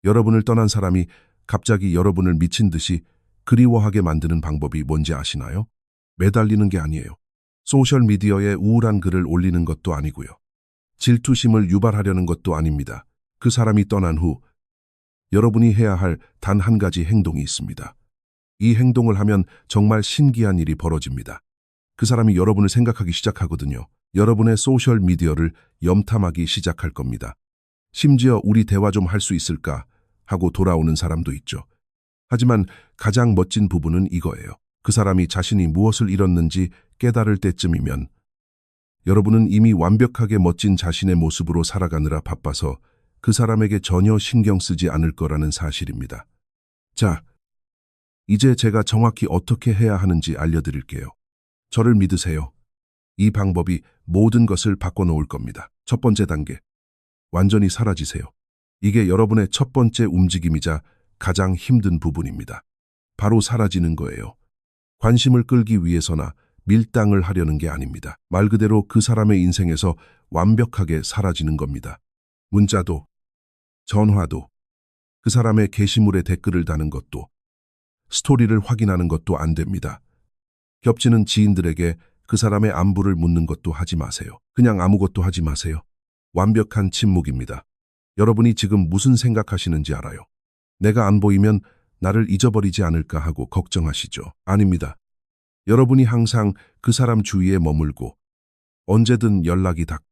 여러분을 떠난 사람이 갑자기 여러분을 미친 듯이 그리워하게 만드는 방법이 뭔지 아시나요? 매달리는 게 아니에요. 소셜미디어에 우울한 글을 올리는 것도 아니고요. 질투심을 유발하려는 것도 아닙니다. 그 사람이 떠난 후 여러분이 해야 할 단 한 가지 행동이 있습니다. 이 행동을 하면 정말 신기한 일이 벌어집니다. 그 사람이 여러분을 생각하기 시작하거든요. 여러분의 소셜미디어를 염탐하기 시작할 겁니다. 심지어 우리 대화 좀 할 수 있을까 하고 돌아오는 사람도 있죠. 하지만 가장 멋진 부분은 이거예요. 그 사람이 자신이 무엇을 잃었는지 깨달을 때쯤이면 여러분은 이미 완벽하게 멋진 자신의 모습으로 살아가느라 바빠서 그 사람에게 전혀 신경 쓰지 않을 거라는 사실입니다. 자, 이제 제가 정확히 어떻게 해야 하는지 알려드릴게요. 저를 믿으세요. 이 방법이 모든 것을 바꿔놓을 겁니다. 첫 번째 단계, 완전히 사라지세요. 이게 여러분의 첫 번째 움직임이자 가장 힘든 부분입니다. 바로 사라지는 거예요. 관심을 끌기 위해서나 밀당을 하려는 게 아닙니다. 말 그대로 그 사람의 인생에서 완벽하게 사라지는 겁니다. 문자도, 전화도, 그 사람의 게시물에 댓글을 다는 것도, 스토리를 확인하는 것도 안 됩니다. 겹치는 지인들에게 그 사람의 안부를 묻는 것도 하지 마세요. 그냥 아무것도 하지 마세요. 완벽한 침묵입니다. 여러분이 지금 무슨 생각하시는지 알아요. 내가 안 보이면 나를 잊어버리지 않을까 하고 걱정하시죠? 아닙니다. 여러분이 항상 그 사람 주위에 머물고 언제든 연락이 닿고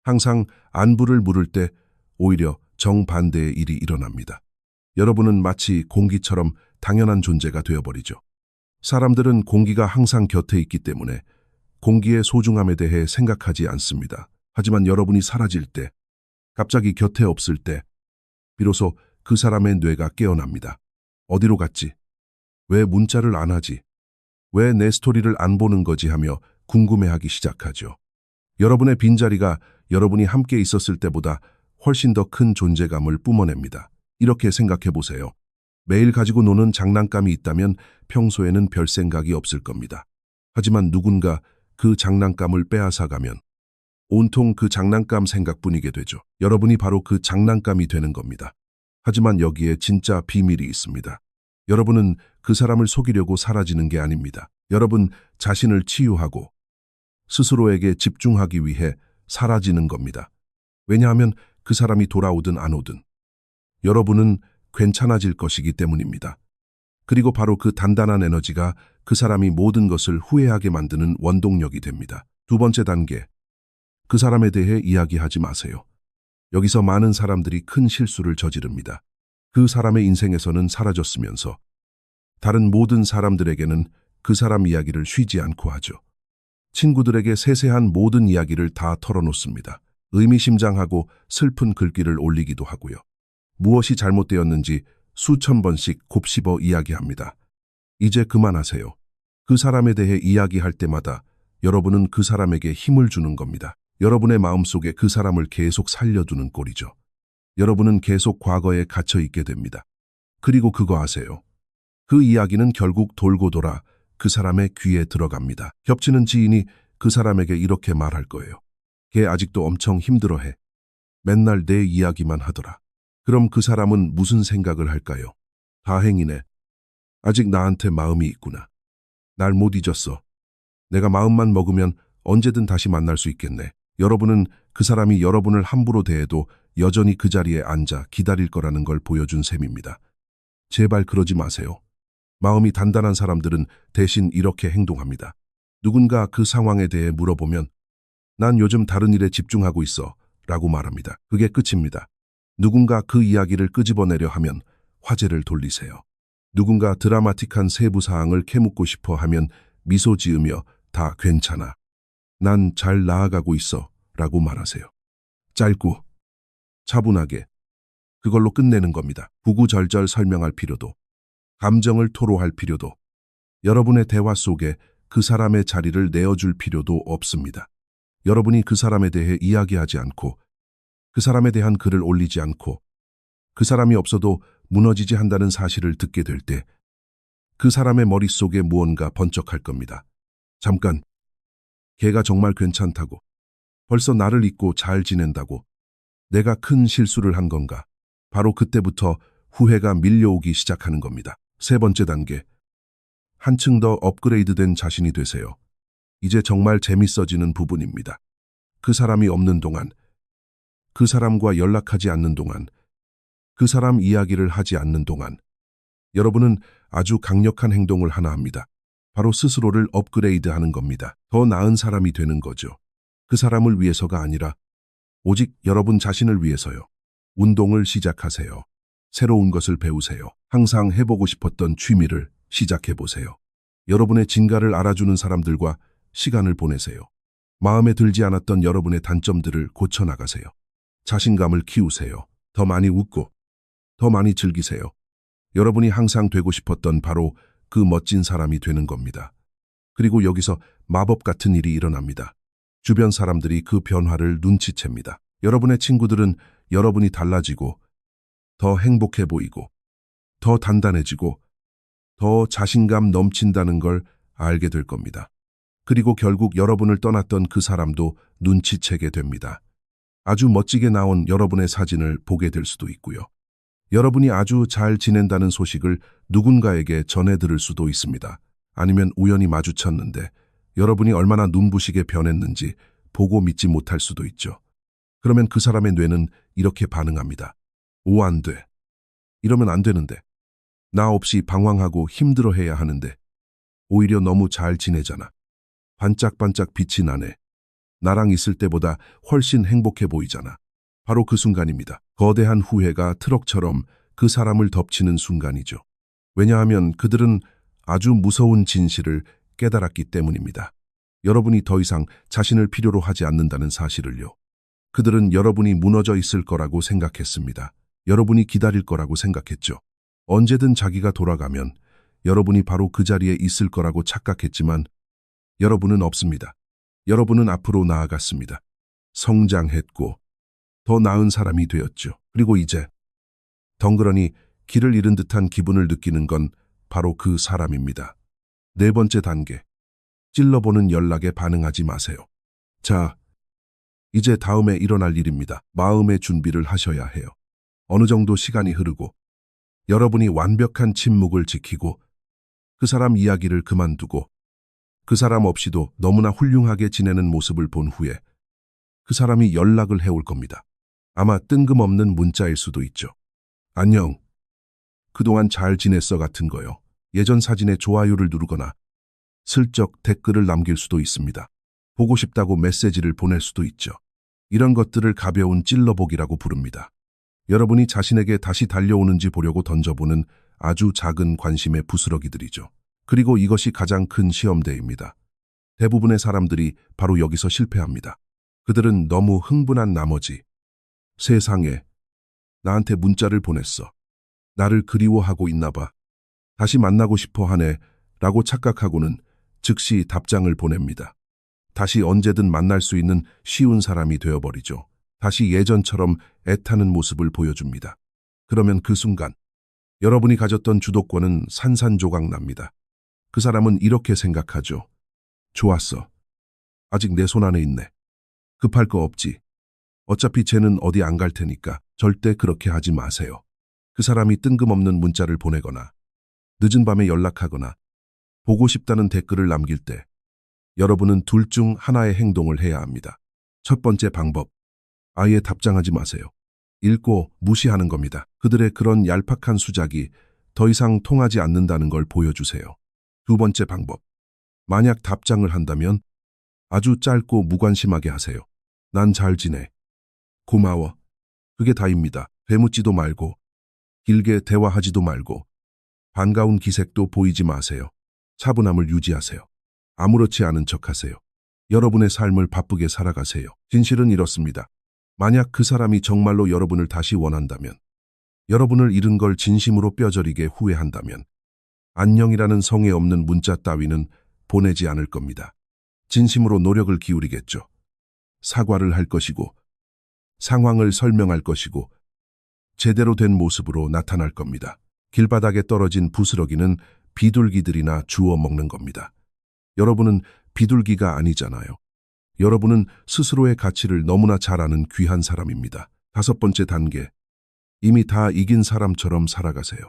항상 안부를 물을 때 오히려 정반대의 일이 일어납니다. 여러분은 마치 공기처럼 당연한 존재가 되어버리죠. 사람들은 공기가 항상 곁에 있기 때문에 공기의 소중함에 대해 생각하지 않습니다. 하지만 여러분이 사라질 때, 갑자기 곁에 없을 때, 비로소 그 사람의 뇌가 깨어납니다. 어디로 갔지? 왜 문자를 안 하지? 왜 내 스토리를 안 보는 거지 하며 궁금해하기 시작하죠. 여러분의 빈자리가 여러분이 함께 있었을 때보다 훨씬 더 큰 존재감을 뿜어냅니다. 이렇게 생각해 보세요. 매일 가지고 노는 장난감이 있다면 평소에는 별 생각이 없을 겁니다. 하지만 누군가 그 장난감을 빼앗아가면 온통 그 장난감 생각뿐이게 되죠. 여러분이 바로 그 장난감이 되는 겁니다. 하지만 여기에 진짜 비밀이 있습니다. 여러분은 그 사람을 속이려고 사라지는 게 아닙니다. 여러분 자신을 치유하고 스스로에게 집중하기 위해 사라지는 겁니다. 왜냐하면 그 사람이 돌아오든 안 오든 여러분은 괜찮아질 것이기 때문입니다. 그리고 바로 그 단단한 에너지가 그 사람이 모든 것을 후회하게 만드는 원동력이 됩니다. 두 번째 단계, 그 사람에 대해 이야기하지 마세요. 여기서 많은 사람들이 큰 실수를 저지릅니다. 그 사람의 인생에서는 사라졌으면서 다른 모든 사람들에게는 그 사람 이야기를 쉬지 않고 하죠. 친구들에게 세세한 모든 이야기를 다 털어놓습니다. 의미심장하고 슬픈 글귀를 올리기도 하고요. 무엇이 잘못되었는지 수천 번씩 곱씹어 이야기합니다. 이제 그만하세요. 그 사람에 대해 이야기할 때마다 여러분은 그 사람에게 힘을 주는 겁니다. 여러분의 마음속에 그 사람을 계속 살려두는 꼴이죠. 여러분은 계속 과거에 갇혀 있게 됩니다. 그리고 그거 아세요? 그 이야기는 결국 돌고 돌아 그 사람의 귀에 들어갑니다. 겹치는 지인이 그 사람에게 이렇게 말할 거예요. 걔 아직도 엄청 힘들어해. 맨날 내 이야기만 하더라. 그럼 그 사람은 무슨 생각을 할까요? 다행이네. 아직 나한테 마음이 있구나. 날 못 잊었어. 내가 마음만 먹으면 언제든 다시 만날 수 있겠네. 여러분은 그 사람이 여러분을 함부로 대해도 여전히 그 자리에 앉아 기다릴 거라는 걸 보여준 셈입니다. 제발 그러지 마세요. 마음이 단단한 사람들은 대신 이렇게 행동합니다. 누군가 그 상황에 대해 물어보면 난 요즘 다른 일에 집중하고 있어 라고 말합니다. 그게 끝입니다. 누군가 그 이야기를 끄집어내려 하면 화제를 돌리세요. 누군가 드라마틱한 세부 사항을 캐묻고 싶어 하면 미소 지으며 다 괜찮아. 난 잘 나아가고 있어 라고 말하세요. 짧고 차분하게 그걸로 끝내는 겁니다. 구구절절 설명할 필요도 감정을 토로할 필요도 여러분의 대화 속에 그 사람의 자리를 내어줄 필요도 없습니다. 여러분이 그 사람에 대해 이야기하지 않고 그 사람에 대한 글을 올리지 않고 그 사람이 없어도 무너지지 한다는 사실을 듣게 될 때 그 사람의 머릿속에 무언가 번쩍할 겁니다. 잠깐, 걔가 정말 괜찮다고, 벌써 나를 잊고 잘 지낸다고, 내가 큰 실수를 한 건가? 바로 그때부터 후회가 밀려오기 시작하는 겁니다. 세 번째 단계. 한층 더 업그레이드된 자신이 되세요. 이제 정말 재밌어지는 부분입니다. 그 사람이 없는 동안, 그 사람과 연락하지 않는 동안, 그 사람 이야기를 하지 않는 동안, 여러분은 아주 강력한 행동을 하나 합니다. 바로 스스로를 업그레이드하는 겁니다. 더 나은 사람이 되는 거죠. 그 사람을 위해서가 아니라 오직 여러분 자신을 위해서요. 운동을 시작하세요. 새로운 것을 배우세요. 항상 해보고 싶었던 취미를 시작해보세요. 여러분의 진가를 알아주는 사람들과 시간을 보내세요. 마음에 들지 않았던 여러분의 단점들을 고쳐나가세요. 자신감을 키우세요. 더 많이 웃고, 더 많이 즐기세요. 여러분이 항상 되고 싶었던 바로 그 멋진 사람이 되는 겁니다. 그리고 여기서 마법 같은 일이 일어납니다. 주변 사람들이 그 변화를 눈치챕니다. 여러분의 친구들은 여러분이 달라지고, 더 행복해 보이고, 더 단단해지고, 더 자신감 넘친다는 걸 알게 될 겁니다. 그리고 결국 여러분을 떠났던 그 사람도 눈치채게 됩니다. 아주 멋지게 나온 여러분의 사진을 보게 될 수도 있고요. 여러분이 아주 잘 지낸다는 소식을 누군가에게 전해 들을 수도 있습니다. 아니면 우연히 마주쳤는데 여러분이 얼마나 눈부시게 변했는지 보고 믿지 못할 수도 있죠. 그러면 그 사람의 뇌는 이렇게 반응합니다. 오, 안 돼. 이러면 안 되는데. 나 없이 방황하고 힘들어해야 하는데. 오히려 너무 잘 지내잖아. 반짝반짝 빛이 나네. 나랑 있을 때보다 훨씬 행복해 보이잖아. 바로 그 순간입니다. 거대한 후회가 트럭처럼 그 사람을 덮치는 순간이죠. 왜냐하면 그들은 아주 무서운 진실을 깨달았기 때문입니다. 여러분이 더 이상 자신을 필요로 하지 않는다는 사실을요. 그들은 여러분이 무너져 있을 거라고 생각했습니다. 여러분이 기다릴 거라고 생각했죠. 언제든 자기가 돌아가면 여러분이 바로 그 자리에 있을 거라고 착각했지만 여러분은 없습니다. 여러분은 앞으로 나아갔습니다. 성장했고 더 나은 사람이 되었죠. 그리고 이제 덩그러니 길을 잃은 듯한 기분을 느끼는 건 바로 그 사람입니다. 네 번째 단계. 찔러보는 연락에 반응하지 마세요. 자, 이제 다음에 일어날 일입니다. 마음의 준비를 하셔야 해요. 어느 정도 시간이 흐르고 여러분이 완벽한 침묵을 지키고 그 사람 이야기를 그만두고 그 사람 없이도 너무나 훌륭하게 지내는 모습을 본 후에 그 사람이 연락을 해올 겁니다. 아마 뜬금없는 문자일 수도 있죠. 안녕. 그동안 잘 지냈어 같은 거요. 예전 사진에 좋아요를 누르거나 슬쩍 댓글을 남길 수도 있습니다. 보고 싶다고 메시지를 보낼 수도 있죠. 이런 것들을 가벼운 찔러보기라고 부릅니다. 여러분이 자신에게 다시 달려오는지 보려고 던져보는 아주 작은 관심의 부스러기들이죠. 그리고 이것이 가장 큰 시험대입니다. 대부분의 사람들이 바로 여기서 실패합니다. 그들은 너무 흥분한 나머지 세상에 나한테 문자를 보냈어. 나를 그리워하고 있나 봐. 다시 만나고 싶어 하네 라고 착각하고는 즉시 답장을 보냅니다. 다시 언제든 만날 수 있는 쉬운 사람이 되어버리죠. 다시 예전처럼 애타는 모습을 보여줍니다. 그러면 그 순간 여러분이 가졌던 주도권은 산산조각 납니다. 그 사람은 이렇게 생각하죠. 좋았어. 아직 내 손 안에 있네. 급할 거 없지. 어차피 쟤는 어디 안 갈 테니까 절대 그렇게 하지 마세요. 그 사람이 뜬금없는 문자를 보내거나 늦은 밤에 연락하거나 보고 싶다는 댓글을 남길 때 여러분은 둘 중 하나의 행동을 해야 합니다. 첫 번째 방법. 아예 답장하지 마세요. 읽고 무시하는 겁니다. 그들의 그런 얄팍한 수작이 더 이상 통하지 않는다는 걸 보여주세요. 두 번째 방법. 만약 답장을 한다면 아주 짧고 무관심하게 하세요. 난 잘 지내. 고마워. 그게 다입니다. 되묻지도 말고 길게 대화하지도 말고 반가운 기색도 보이지 마세요. 차분함을 유지하세요. 아무렇지 않은 척하세요. 여러분의 삶을 바쁘게 살아가세요. 진실은 이렇습니다. 만약 그 사람이 정말로 여러분을 다시 원한다면, 여러분을 잃은 걸 진심으로 뼈저리게 후회한다면 안녕이라는 성에 없는 문자 따위는 보내지 않을 겁니다. 진심으로 노력을 기울이겠죠. 사과를 할 것이고 상황을 설명할 것이고 제대로 된 모습으로 나타날 겁니다. 길바닥에 떨어진 부스러기는 비둘기들이나 주워 먹는 겁니다. 여러분은 비둘기가 아니잖아요. 여러분은 스스로의 가치를 너무나 잘 아는 귀한 사람입니다. 다섯 번째 단계. 이미 다 이긴 사람처럼 살아가세요.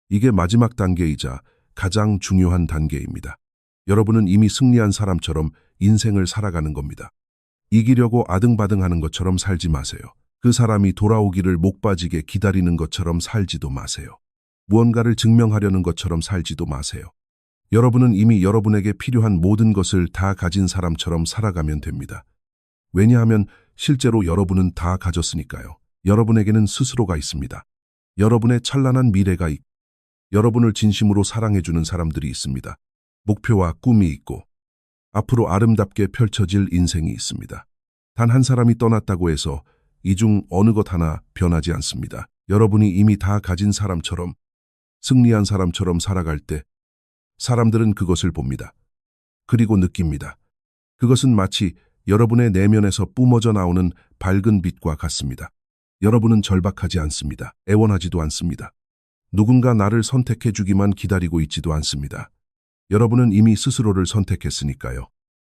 이게 마지막 단계이자 가장 중요한 단계입니다. 여러분은 이미 승리한 사람처럼 인생을 살아가는 겁니다. 이기려고 아등바등하는 것처럼 살지 마세요. 그 사람이 돌아오기를 목 빠지게 기다리는 것처럼 살지도 마세요. 무언가를 증명하려는 것처럼 살지도 마세요. 여러분은 이미 여러분에게 필요한 모든 것을 다 가진 사람처럼 살아가면 됩니다. 왜냐하면 실제로 여러분은 다 가졌으니까요. 여러분에게는 스스로가 있습니다. 여러분의 찬란한 미래가 있고, 여러분을 진심으로 사랑해주는 사람들이 있습니다. 목표와 꿈이 있고, 앞으로 아름답게 펼쳐질 인생이 있습니다. 단 한 사람이 떠났다고 해서 이 중 어느 것 하나 변하지 않습니다. 여러분이 이미 다 가진 사람처럼, 승리한 사람처럼 살아갈 때 사람들은 그것을 봅니다. 그리고 느낍니다. 그것은 마치 여러분의 내면에서 뿜어져 나오는 밝은 빛과 같습니다. 여러분은 절박하지 않습니다. 애원하지도 않습니다. 누군가 나를 선택해 주기만 기다리고 있지도 않습니다. 여러분은 이미 스스로를 선택했으니까요.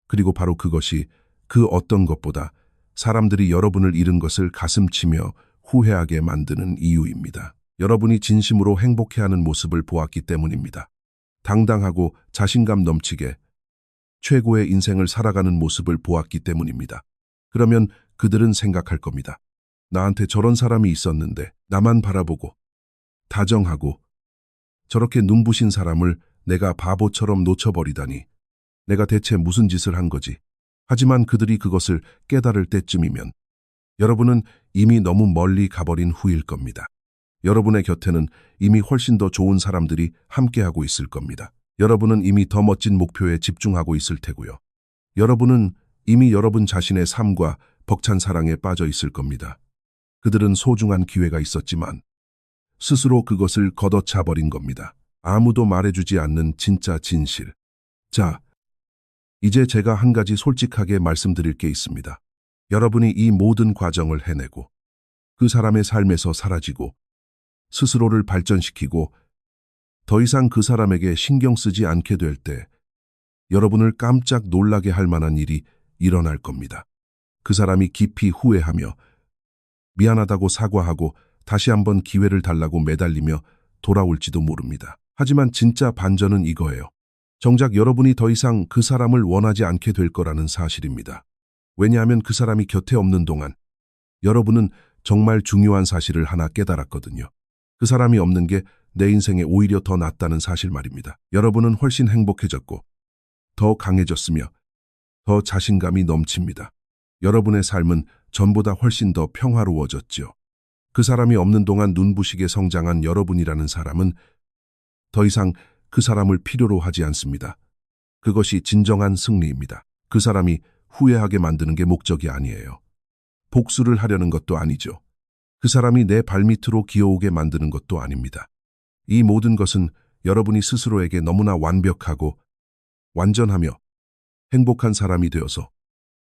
그리고 바로 그것이 그 어떤 것보다 사람들이 여러분을 잃은 것을 가슴치며 후회하게 만드는 이유입니다. 여러분이 진심으로 행복해하는 모습을 보았기 때문입니다. 당당하고 자신감 넘치게 최고의 인생을 살아가는 모습을 보았기 때문입니다. 그러면 그들은 생각할 겁니다. 나한테 저런 사람이 있었는데 나만 바라보고 다정하고 저렇게 눈부신 사람을 내가 바보처럼 놓쳐버리다니. 내가 대체 무슨 짓을 한 거지? 하지만 그들이 그것을 깨달을 때쯤이면 여러분은 이미 너무 멀리 가버린 후일 겁니다. 여러분의 곁에는 이미 훨씬 더 좋은 사람들이 함께하고 있을 겁니다. 여러분은 이미 더 멋진 목표에 집중하고 있을 테고요. 여러분은 이미 여러분 자신의 삶과 벅찬 사랑에 빠져 있을 겁니다. 그들은 소중한 기회가 있었지만 스스로 그것을 걷어차버린 겁니다. 아무도 말해주지 않는 진짜 진실. 자, 이제 제가 한 가지 솔직하게 말씀드릴 게 있습니다. 여러분이 이 모든 과정을 해내고 그 사람의 삶에서 사라지고 스스로를 발전시키고 더 이상 그 사람에게 신경 쓰지 않게 될 때 여러분을 깜짝 놀라게 할 만한 일이 일어날 겁니다. 그 사람이 깊이 후회하며 미안하다고 사과하고 다시 한번 기회를 달라고 매달리며 돌아올지도 모릅니다. 하지만 진짜 반전은 이거예요. 정작 여러분이 더 이상 그 사람을 원하지 않게 될 거라는 사실입니다. 왜냐하면 그 사람이 곁에 없는 동안 여러분은 정말 중요한 사실을 하나 깨달았거든요. 그 사람이 없는 게 내 인생에 오히려 더 낫다는 사실 말입니다. 여러분은 훨씬 행복해졌고 더 강해졌으며 더 자신감이 넘칩니다. 여러분의 삶은 전보다 훨씬 더 평화로워졌죠. 그 사람이 없는 동안 눈부시게 성장한 여러분이라는 사람은 더 이상 그 사람을 필요로 하지 않습니다. 그것이 진정한 승리입니다. 그 사람이 후회하게 만드는 게 목적이 아니에요. 복수를 하려는 것도 아니죠. 그 사람이 내 발밑으로 기어오게 만드는 것도 아닙니다. 이 모든 것은 여러분이 스스로에게 너무나 완벽하고 완전하며 행복한 사람이 되어서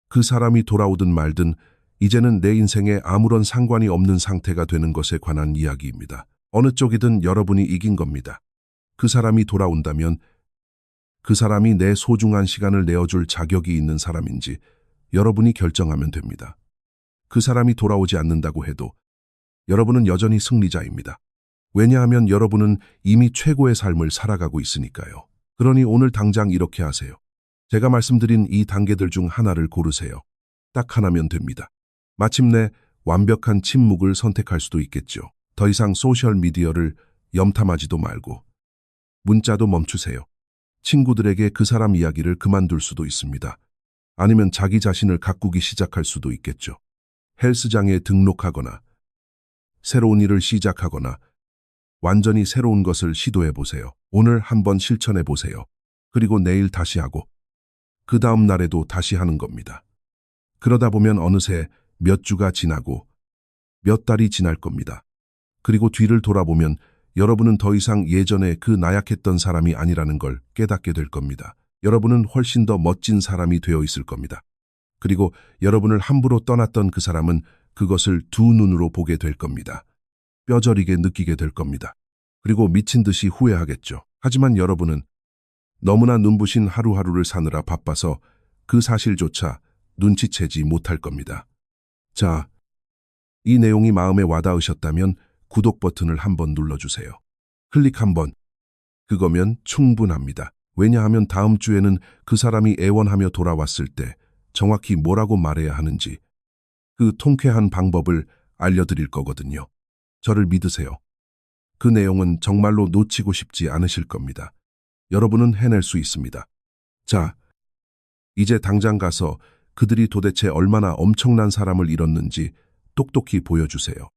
그 사람이 돌아오든 말든 이제는 내 인생에 아무런 상관이 없는 상태가 되는 것에 관한 이야기입니다. 어느 쪽이든 여러분이 이긴 겁니다. 그 사람이 돌아온다면 그 사람이 내 소중한 시간을 내어줄 자격이 있는 사람인지 여러분이 결정하면 됩니다. 그 사람이 돌아오지 않는다고 해도 여러분은 여전히 승리자입니다. 왜냐하면 여러분은 이미 최고의 삶을 살아가고 있으니까요. 그러니 오늘 당장 이렇게 하세요. 제가 말씀드린 이 단계들 중 하나를 고르세요. 딱 하나면 됩니다. 마침내 완벽한 침묵을 선택할 수도 있겠죠. 더 이상 소셜미디어를 염탐하지도 말고 문자도 멈추세요. 친구들에게 그 사람 이야기를 그만둘 수도 있습니다. 아니면 자기 자신을 가꾸기 시작할 수도 있겠죠. 헬스장에 등록하거나 새로운 일을 시작하거나 완전히 새로운 것을 시도해 보세요. 오늘 한번 실천해 보세요. 그리고 내일 다시 하고 그 다음 날에도 다시 하는 겁니다. 그러다 보면 어느새 몇 주가 지나고 몇 달이 지날 겁니다. 그리고 뒤를 돌아보면 여러분은 더 이상 예전에 그 나약했던 사람이 아니라는 걸 깨닫게 될 겁니다. 여러분은 훨씬 더 멋진 사람이 되어 있을 겁니다. 그리고 여러분을 함부로 떠났던 그 사람은 그것을 두 눈으로 보게 될 겁니다. 뼈저리게 느끼게 될 겁니다. 그리고 미친 듯이 후회하겠죠. 하지만 여러분은 너무나 눈부신 하루하루를 사느라 바빠서 그 사실조차 눈치채지 못할 겁니다. 자, 이 내용이 마음에 와닿으셨다면 구독 버튼을 한번 눌러주세요. 클릭 한번. 그거면 충분합니다. 왜냐하면 다음 주에는 그 사람이 애원하며 돌아왔을 때 정확히 뭐라고 말해야 하는지 그 통쾌한 방법을 알려드릴 거거든요. 저를 믿으세요. 그 내용은 정말로 놓치고 싶지 않으실 겁니다. 여러분은 해낼 수 있습니다. 자, 이제 당장 가서 그들이 도대체 얼마나 엄청난 사람을 잃었는지 똑똑히 보여주세요.